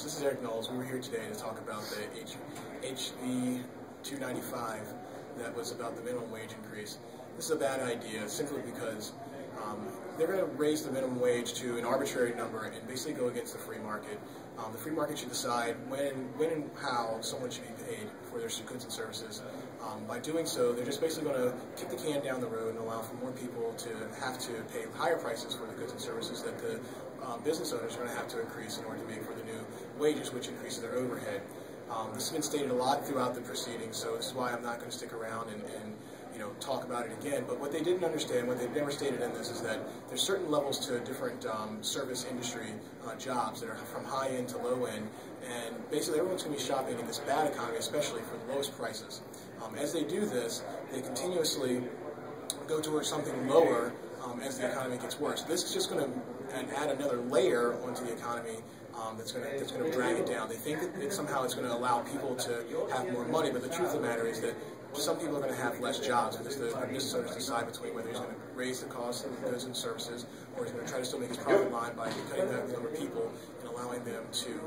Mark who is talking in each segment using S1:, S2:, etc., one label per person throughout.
S1: This is Eric Knowles. We were here today to talk about the HB 295 that was about the minimum wage increase. This is a bad idea simply because they're going to raise the minimum wage to an arbitrary number and basically go against the free market. The free market should decide when and how someone should be paid for their goods and services. By doing so, they're just basically going to kick the can down the road and allow for more people to have to pay higher prices for the goods and services that the business owners are going to have to increase in order to make for the new wages, which increases their overhead. This has been stated a lot throughout the proceedings, so this is why I'm not going to stick around and talk about it again. But what they didn't understand, what they've never stated in this, is that there's certain levels to different service industry jobs that are from high end to low end, and basically everyone's going to be shopping in this bad economy, especially for the lowest prices. As they do this, they continuously go towards something lower as the economy gets worse. This is just going to add another layer onto the economy that's going to drag it down. They think that somehow it's going to allow people to have more money, but the truth of the matter is that some people are going to have less jobs because the business owners decide between whether he's going to raise the cost of the goods and services or he's going to try to still make his profit line by cutting the number of people and allowing them to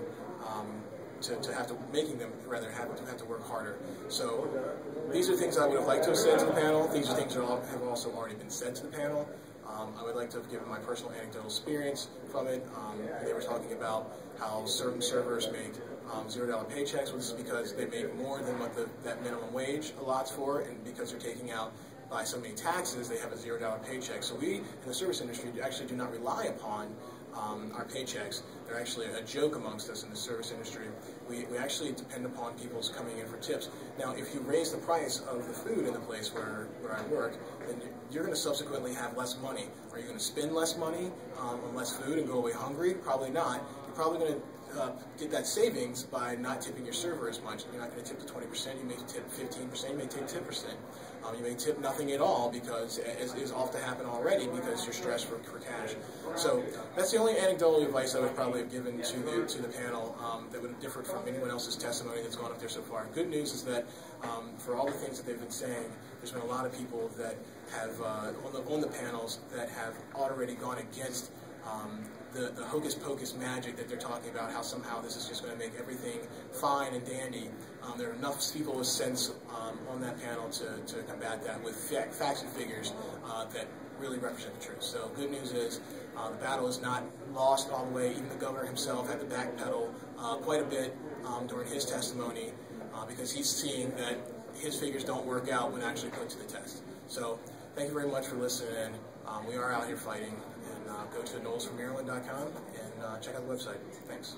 S1: making them rather have to work harder. So these are things I would have liked to have said to the panel. These are things that have also already been said to the panel. I would like to have given my personal anecdotal experience from it. They were talking about how certain servers make $0 paychecks. Well, this is because they make more than what that minimum wage allots for, and because they're taking out by so many taxes, they have a $0 paycheck. So we, in the service industry, actually do not rely upon our paychecks. They're actually a joke amongst us in the service industry. We actually depend upon people's coming in for tips. Now, if you raise the price of the food in the place where I work, then you're going to subsequently have less money. Are you going to spend less money on less food and go away hungry? Probably not. You're probably going to get that savings by not tipping your server as much. You're not going to tip to 20%, you may tip 15%, you may tip 10%. You may tip nothing at all, because as is often happen already, because you're stressed for cash. So that's the only anecdotal advice I would probably have given to the panel that would have differed from anyone else's testimony that's gone up there so far. Good news is that for all the things that they've been saying, there's been a lot of people that have on the panels that have already gone against the hocus pocus magic that they're talking about, how somehow this is just going to make everything fine and dandy. There are enough people with sense on that panel to combat that with facts and figures that really represent the truth. So good news is the battle is not lost all the way. Even the governor himself had to backpedal quite a bit during his testimony because he's seeing that his figures don't work out when actually put to the test. So thank you very much for listening. We are out here fighting. And go to knowlesfrommaryland.com and check out the website. Thanks.